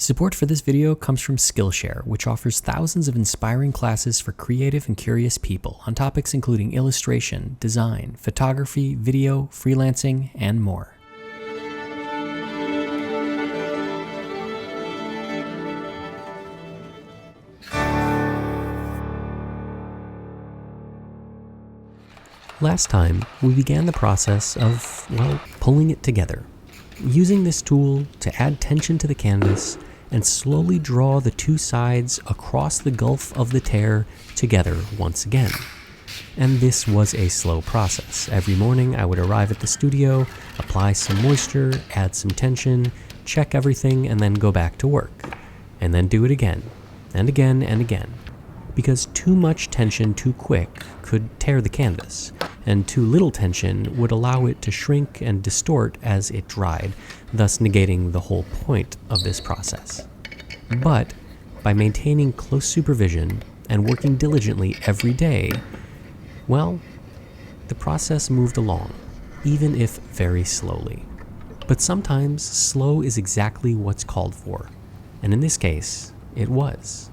Support for this video comes from Skillshare, which offers thousands of inspiring classes for creative and curious people on topics including illustration, design, photography, video, freelancing, and more. Last time, we began the process of, pulling it together. Using this tool to add tension to the canvas and slowly draw the two sides across the gulf of the tear together once again. And this was a slow process. Every morning I would arrive at the studio, apply some moisture, add some tension, check everything, and then go back to work. And then do it again, and again, and again. Because too much tension too quick could tear the canvas, and too little tension would allow it to shrink and distort as it dried, thus negating the whole point of this process. But by maintaining close supervision and working diligently every day, the process moved along, even if very slowly. But sometimes slow is exactly what's called for, and in this case, it was.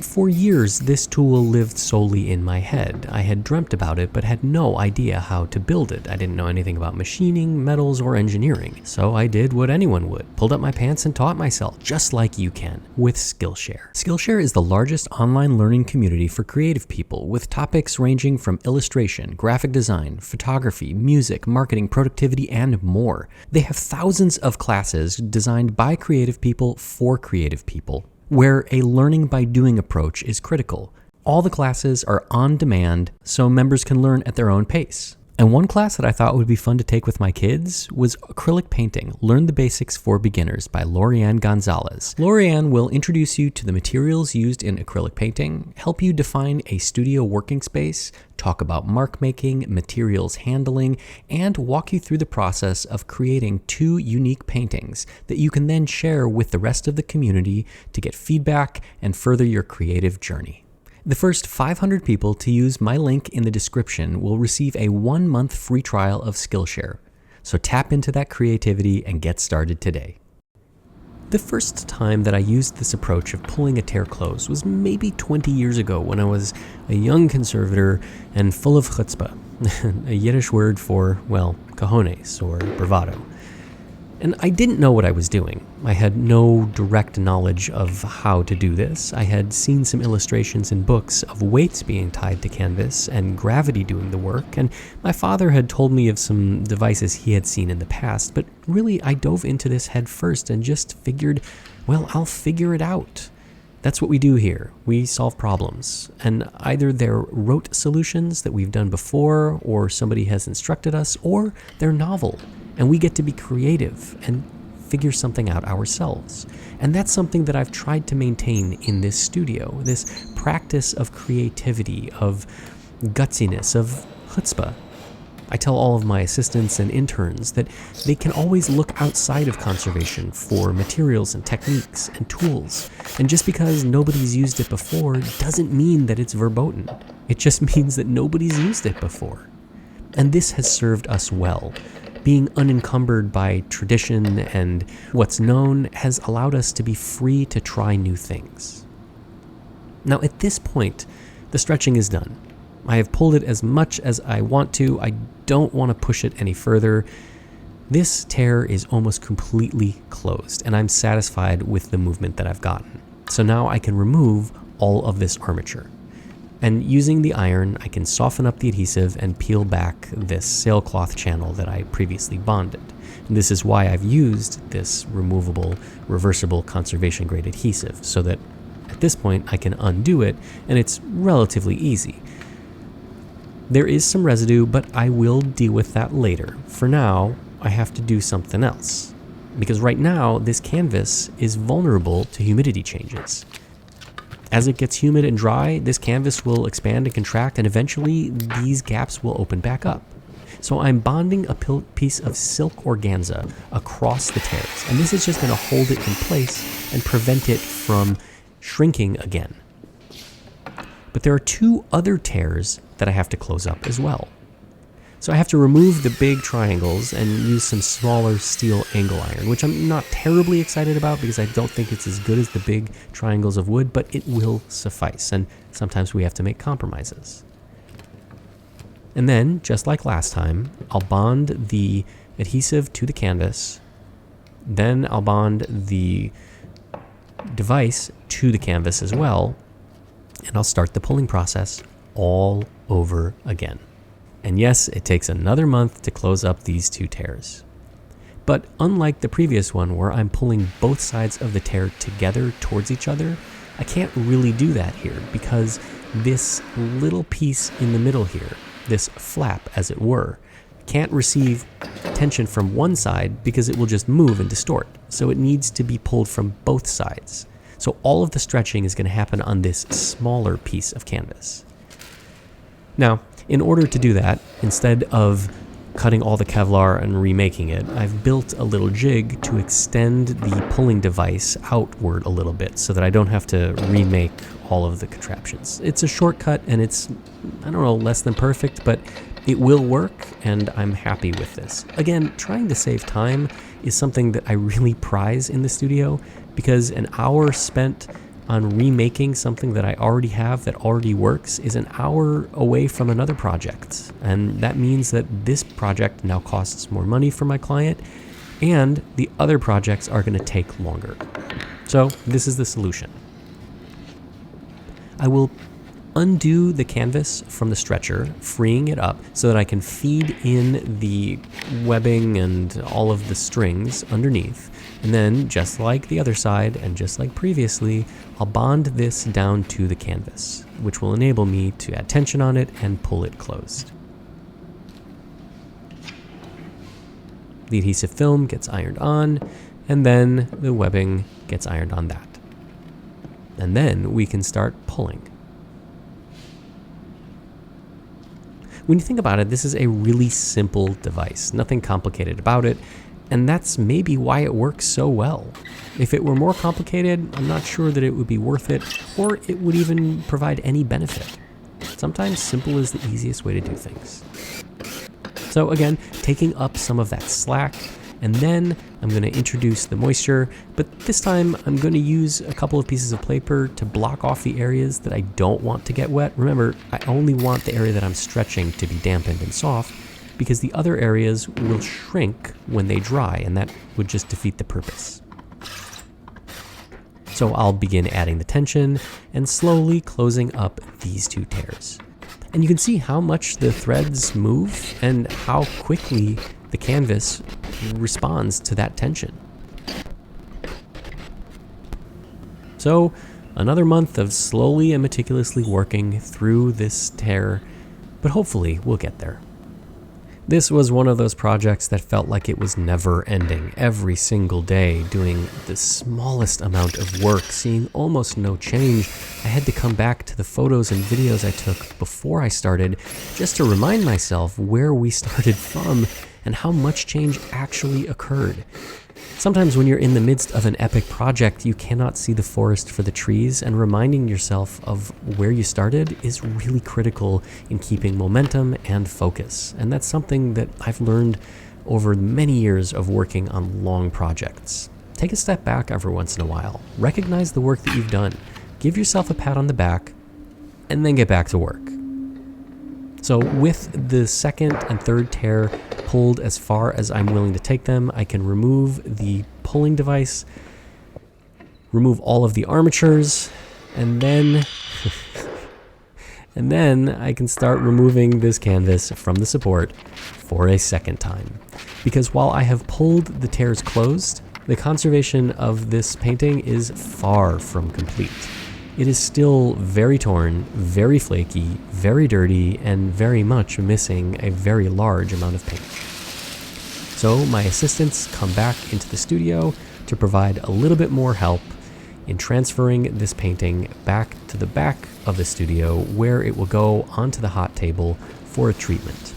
For years, this tool lived solely in my head. I had dreamt about it, but had no idea how to build it. I didn't know anything about machining, metals, or engineering. So I did what anyone would. Pulled up my pants and taught myself, just like you can, with Skillshare. Skillshare is the largest online learning community for creative people, with topics ranging from illustration, graphic design, photography, music, marketing, productivity, and more. They have thousands of classes designed by creative people for creative people, where a learning by doing approach is critical. All the classes are on demand, so members can learn at their own pace. And one class that I thought would be fun to take with my kids was acrylic painting, Learn the Basics for Beginners by Lorianne Gonzalez. Lorianne will introduce you to the materials used in acrylic painting, help you define a studio working space, talk about mark making, materials handling, and walk you through the process of creating 2 unique paintings that you can then share with the rest of the community to get feedback and further your creative journey. The first 500 people to use my link in the description will receive a 1-month free trial of Skillshare. So tap into that creativity and get started today. The first time that I used this approach of pulling a tear close was maybe 20 years ago when I was a young conservator and full of chutzpah, a Yiddish word for, cojones or bravado. And I didn't know what I was doing. I had no direct knowledge of how to do this. I had seen some illustrations in books of weights being tied to canvas and gravity doing the work, and my father had told me of some devices he had seen in the past, but really I dove into this head first and just figured, I'll figure it out. That's what we do here. We solve problems, and either they're rote solutions that we've done before, or somebody has instructed us, or they're novel. And we get to be creative and figure something out ourselves. And that's something that I've tried to maintain in this studio, this practice of creativity, of gutsiness, of chutzpah. I tell all of my assistants and interns that they can always look outside of conservation for materials and techniques and tools. And just because nobody's used it before doesn't mean that it's verboten. It just means that nobody's used it before. And this has served us well. Being unencumbered by tradition and what's known has allowed us to be free to try new things. Now at this point, the stretching is done. I have pulled it as much as I want to. I don't want to push it any further. This tear is almost completely closed, and I'm satisfied with the movement that I've gotten. So now I can remove all of this armature. And using the iron, I can soften up the adhesive and peel back this sailcloth channel that I previously bonded. And this is why I've used this removable, reversible conservation-grade adhesive, so that at this point I can undo it, and it's relatively easy. There is some residue, but I will deal with that later. For now, I have to do something else, because right now this canvas is vulnerable to humidity changes. As it gets humid and dry, this canvas will expand and contract, and eventually these gaps will open back up. So I'm bonding a piece of silk organza across the tears, and this is just going to hold it in place and prevent it from shrinking again. But there are 2 other tears that I have to close up as well. So I have to remove the big triangles and use some smaller steel angle iron, which I'm not terribly excited about because I don't think it's as good as the big triangles of wood, but it will suffice, and sometimes we have to make compromises. And then, just like last time, I'll bond the adhesive to the canvas, then I'll bond the device to the canvas as well, and I'll start the pulling process all over again. And yes, it takes another month to close up these two tears. But unlike the previous one where I'm pulling both sides of the tear together towards each other, I can't really do that here because this little piece in the middle here, this flap as it were, can't receive tension from one side because it will just move and distort. So it needs to be pulled from both sides. So all of the stretching is going to happen on this smaller piece of canvas. Now, in order to do that, instead of cutting all the Kevlar and remaking it, I've built a little jig to extend the pulling device outward a little bit so that I don't have to remake all of the contraptions. It's a shortcut and it's, I don't know, less than perfect, but it will work and I'm happy with this. Again, trying to save time is something that I really prize in the studio because an hour spent on remaking something that I already have that already works is an hour away from another project. And that means that this project now costs more money for my client and the other projects are going to take longer. So this is the solution. I will undo the canvas from the stretcher, freeing it up so that I can feed in the webbing and all of the strings underneath. And then, just like the other side and just like previously, I'll bond this down to the canvas, which will enable me to add tension on it and pull it closed. The adhesive film gets ironed on, and then the webbing gets ironed on that. And then we can start pulling. When you think about it, this is a really simple device, nothing complicated about it, and that's maybe why it works so well. If it were more complicated, I'm not sure that it would be worth it, or it would even provide any benefit. Sometimes simple is the easiest way to do things. So again, taking up some of that slack, and then I'm going to introduce the moisture, but this time I'm going to use a couple of pieces of paper to block off the areas that I don't want to get wet. Remember, I only want the area that I'm stretching to be dampened and soft, because the other areas will shrink when they dry, and that would just defeat the purpose. So I'll begin adding the tension and slowly closing up these two tears. And you can see how much the threads move and how quickly the canvas responds to that tension. So another month of slowly and meticulously working through this tear, but hopefully we'll get there. This was one of those projects that felt like it was never ending. Every single day doing the smallest amount of work, seeing almost no change. I had to come back to the photos and videos I took before I started just to remind myself where we started from and how much change actually occurred. Sometimes when you're in the midst of an epic project, you cannot see the forest for the trees, and reminding yourself of where you started is really critical in keeping momentum and focus. And that's something that I've learned over many years of working on long projects. Take a step back every once in a while. Recognize the work that you've done. Give yourself a pat on the back, and then get back to work. So with the second and third tear pulled as far as I'm willing to take them, I can remove the pulling device, remove all of the armatures, and then I can start removing this canvas from the support for a second time. Because while I have pulled the tears closed, the conservation of this painting is far from complete. It is still very torn, very flaky, very dirty, and very much missing a very large amount of paint. So my assistants come back into the studio to provide a little bit more help in transferring this painting back to the back of the studio where it will go onto the hot table for a treatment.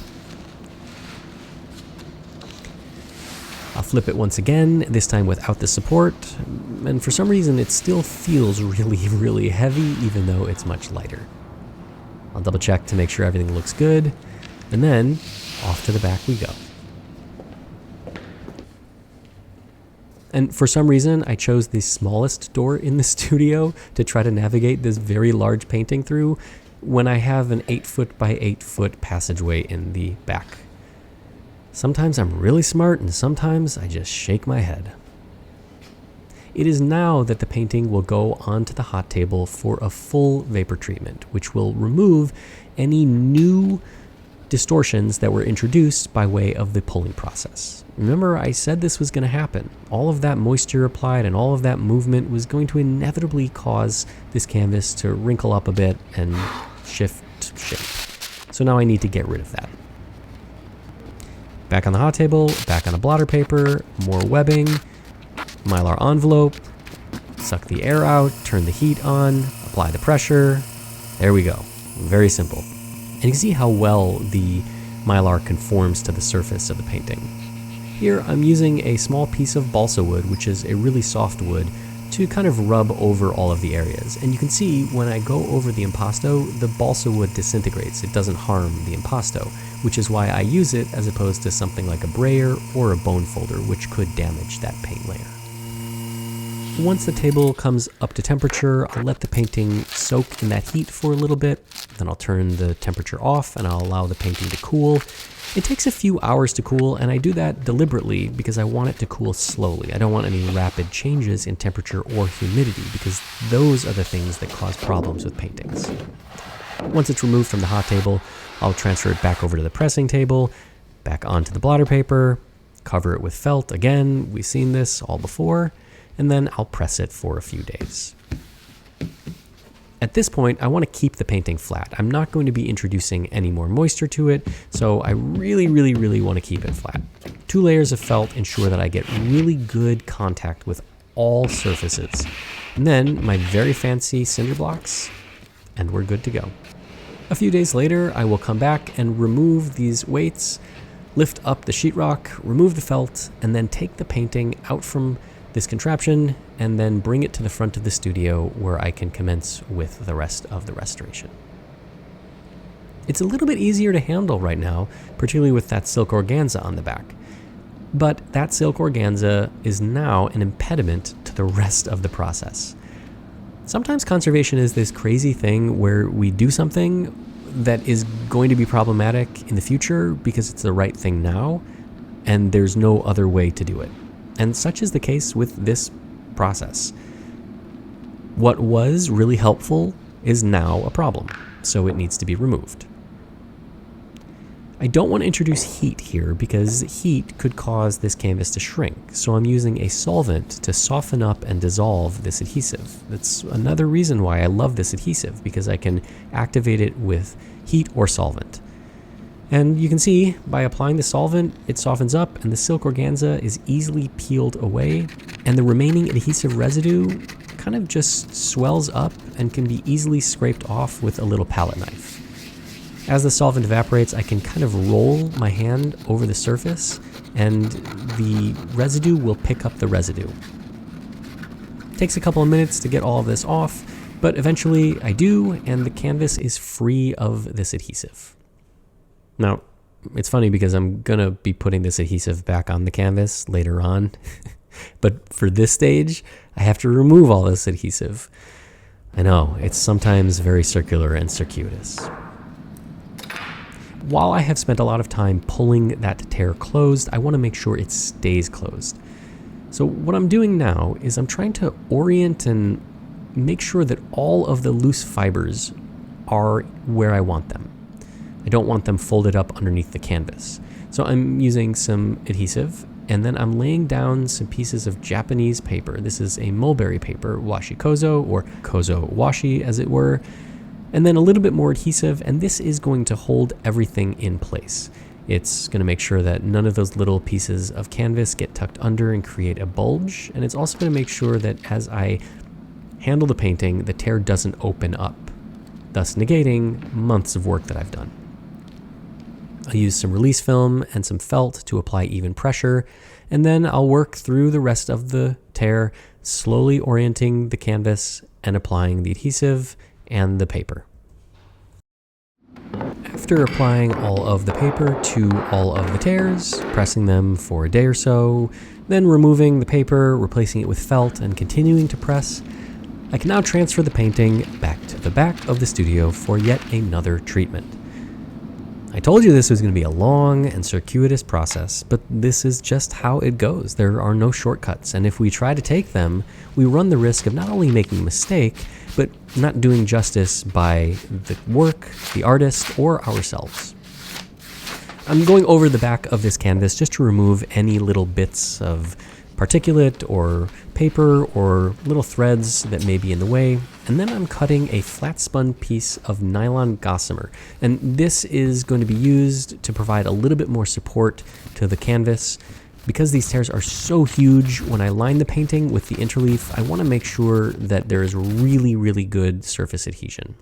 I'll flip it once again, this time without the support, and for some reason it still feels really, really heavy even though it's much lighter. I'll double check to make sure everything looks good, and then off to the back we go. And for some reason, I chose the smallest door in the studio to try to navigate this very large painting through when I have an 8-foot by 8-foot passageway in the back. Sometimes I'm really smart and sometimes I just shake my head. It is now that the painting will go onto the hot table for a full vapor treatment, which will remove any new distortions that were introduced by way of the pulling process. Remember, I said this was going to happen. All of that moisture applied and all of that movement was going to inevitably cause this canvas to wrinkle up a bit and shift shape. So now I need to get rid of that. Back on the hot table, back on a blotter paper, more webbing, Mylar envelope, suck the air out, turn the heat on, apply the pressure. There we go. Very simple. And you can see how well the Mylar conforms to the surface of the painting. Here I'm using a small piece of balsa wood, which is a really soft wood, to kind of rub over all of the areas. And you can see when I go over the impasto, the balsa wood disintegrates. It doesn't harm the impasto, which is why I use it as opposed to something like a brayer or a bone folder, which could damage that paint layer. Once the table comes up to temperature, I'll let the painting soak in that heat for a little bit. Then I'll turn the temperature off and I'll allow the painting to cool. It takes a few hours to cool, and I do that deliberately because I want it to cool slowly. I don't want any rapid changes in temperature or humidity because those are the things that cause problems with paintings. Once it's removed from the hot table, I'll transfer it back over to the pressing table, back onto the blotter paper, cover it with felt. Again, we've seen this all before. And then I'll press it for a few days. At this point, I want to keep the painting flat. I'm not going to be introducing any more moisture to it, so I really want to keep it flat. 2 layers of felt ensure that I get really good contact with all surfaces. And then my very fancy cinder blocks, and we're good to go. A few days later, I will come back and remove these weights, lift up the sheetrock, remove the felt, and then take the painting out from this contraption and then bring it to the front of the studio where I can commence with the rest of the restoration. It's a little bit easier to handle right now, particularly with that silk organza on the back. But that silk organza is now an impediment to the rest of the process. Sometimes conservation is this crazy thing where we do something that is going to be problematic in the future because it's the right thing now, and there's no other way to do it. And such is the case with this process. What was really helpful is now a problem, so it needs to be removed. I don't want to introduce heat here because heat could cause this canvas to shrink, so I'm using a solvent to soften up and dissolve this adhesive. That's another reason why I love this adhesive, because I can activate it with heat or solvent. And you can see by applying the solvent, it softens up and the silk organza is easily peeled away, and the remaining adhesive residue kind of just swells up and can be easily scraped off with a little palette knife. As the solvent evaporates, I can kind of roll my hand over the surface and the residue will pick up the residue. It takes a couple of minutes to get all of this off, but eventually I do, and the canvas is free of this adhesive. Now, it's funny because I'm going to be putting this adhesive back on the canvas later on, but for this stage, I have to remove all this adhesive. I know, it's sometimes very circular and circuitous. While I have spent a lot of time pulling that tear closed, I want to make sure it stays closed. So what I'm doing now is I'm trying to orient and make sure that all of the loose fibers are where I want them. I don't want them folded up underneath the canvas. So I'm using some adhesive, and then I'm laying down some pieces of Japanese paper. This is a mulberry paper, washi kozo, or kozo washi as it were, and then a little bit more adhesive, and this is going to hold everything in place. It's going to make sure that none of those little pieces of canvas get tucked under and create a bulge, and it's also going to make sure that as I handle the painting, the tear doesn't open up, thus negating months of work that I've done. I'll use some release film and some felt to apply even pressure, and then I'll work through the rest of the tear, slowly orienting the canvas and applying the adhesive and the paper. After applying all of the paper to all of the tears, pressing them for a day or so, then removing the paper, replacing it with felt, and continuing to press, I can now transfer the painting back to the back of the studio for yet another treatment. I told you this was going to be a long and circuitous process, but this is just how it goes. There are no shortcuts, and if we try to take them, we run the risk of not only making a mistake, but not doing justice by the work, the artist, or ourselves. I'm going over the back of this canvas just to remove any little bits of particulate or paper or little threads that may be in the way, and then I'm cutting a flat spun piece of nylon gossamer, and this is going to be used to provide a little bit more support to the canvas. Because these tears are so huge, when I line the painting with the interleaf, I want to make sure that there is really good surface adhesion.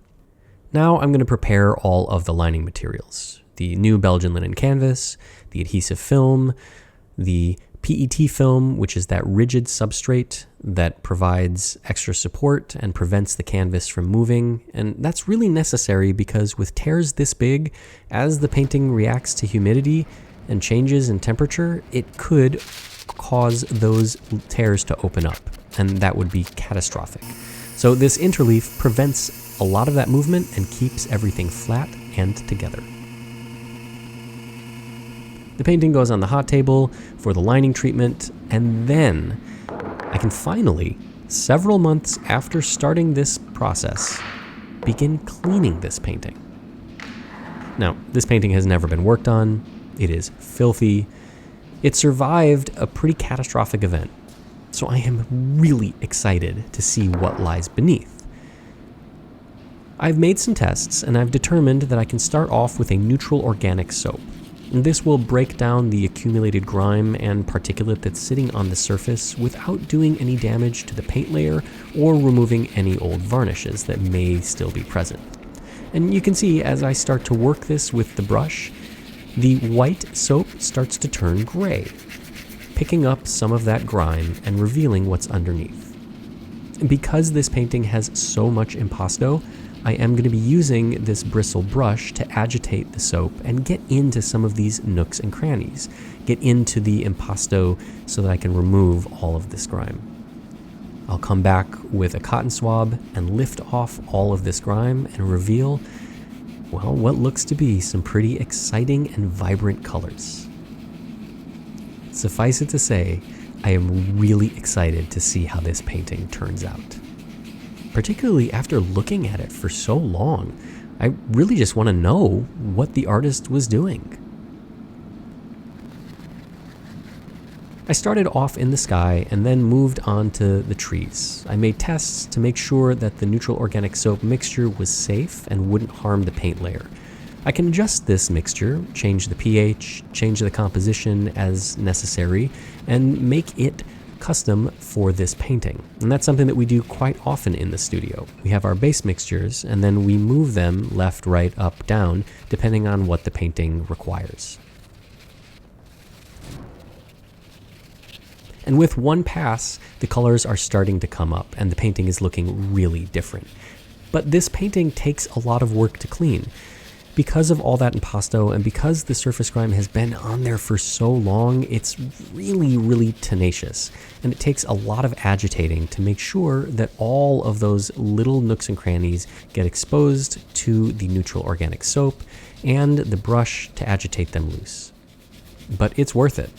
Now I'm going to prepare all of the lining materials: the new Belgian linen canvas, the adhesive film, the PET film, which is that rigid substrate that provides extra support and prevents the canvas from moving. And that's really necessary because with tears this big, as the painting reacts to humidity and changes in temperature, it could cause those tears to open up, and that would be catastrophic. So this interleaf prevents a lot of that movement and keeps everything flat and together. The painting goes on the hot table for the lining treatment, and then I can finally, several months after starting this process, begin cleaning this painting. Now, this painting has never been worked on. It is filthy. It survived a pretty catastrophic event, so I am really excited to see what lies beneath. I've made some tests, and I've determined that I can start off with a neutral organic soap. And this will break down the accumulated grime and particulate that's sitting on the surface without doing any damage to the paint layer or removing any old varnishes that may still be present. And you can see as I start to work this with the brush, the white soap starts to turn gray, picking up some of that grime and revealing what's underneath. And because this painting has so much impasto, I am going to be using this bristle brush to agitate the soap and get into some of these nooks and crannies, get into the impasto so that I can remove all of this grime. I'll come back with a cotton swab and lift off all of this grime and reveal, well, what looks to be some pretty exciting and vibrant colors. Suffice it to say, I am really excited to see how this painting turns out. Particularly after looking at it for so long, I really just want to know what the artist was doing. I started off in the sky and then moved on to the trees. I made tests to make sure that the neutral organic soap mixture was safe and wouldn't harm the paint layer. I can adjust this mixture, change the pH, change the composition as necessary, and make it custom for this painting. And that's something that we do quite often in the studio. We have our base mixtures and then we move them left, right, up, down, depending on what the painting requires. And with one pass, the colors are starting to come up and the painting is looking really different. But this painting takes a lot of work to clean. Because of all that impasto and because the surface grime has been on there for so long, it's really tenacious. And it takes a lot of agitating to make sure that all of those little nooks and crannies get exposed to the neutral organic soap and the brush to agitate them loose. But it's worth it.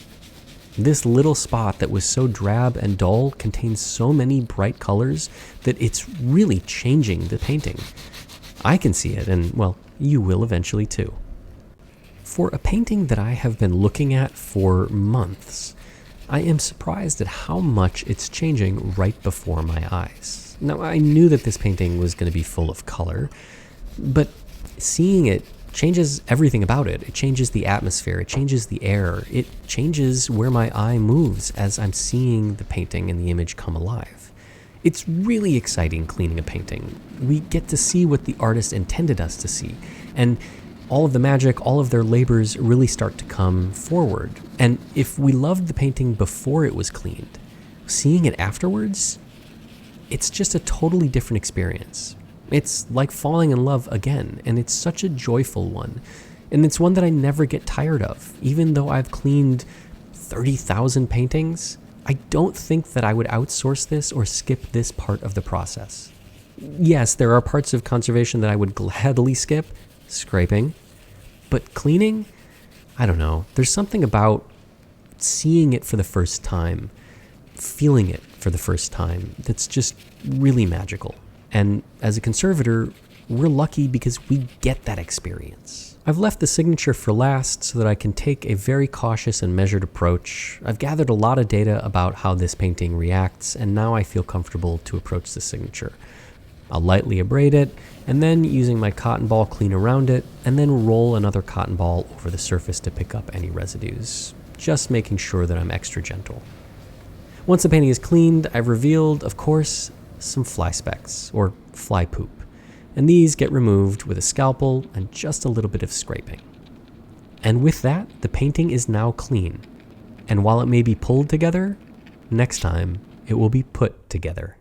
This little spot that was so drab and dull contains so many bright colors that it's really changing the painting. I can see it, and well, you will eventually too. For a painting that I have been looking at for months, I am surprised at how much it's changing right before my eyes. Now, I knew that this painting was going to be full of color, but seeing it changes everything about it. It changes the atmosphere, it changes the air, it changes where my eye moves as I'm seeing the painting and the image come alive. It's really exciting cleaning a painting. We get to see what the artist intended us to see, and all of the magic, all of their labors really start to come forward. And if we loved the painting before it was cleaned, seeing it afterwards, it's just a totally different experience. It's like falling in love again, and it's such a joyful one. And it's one that I never get tired of. Even though I've cleaned 30,000 paintings, I don't think that I would outsource this or skip this part of the process. Yes, there are parts of conservation that I would gladly skip, scraping, but cleaning, I don't know. There's something about seeing it for the first time, feeling it for the first time, that's just really magical. And as a conservator, we're lucky because we get that experience. I've left the signature for last so that I can take a very cautious and measured approach. I've gathered a lot of data about how this painting reacts, and now I feel comfortable to approach the signature. I'll lightly abrade it, and then using my cotton ball clean around it, and then roll another cotton ball over the surface to pick up any residues, just making sure that I'm extra gentle. Once the painting is cleaned, I've revealed, of course, some fly specks, or fly poop, and these get removed with a scalpel and just a little bit of scraping. And with that, the painting is now clean, and while it may be pulled together, next time it will be put together.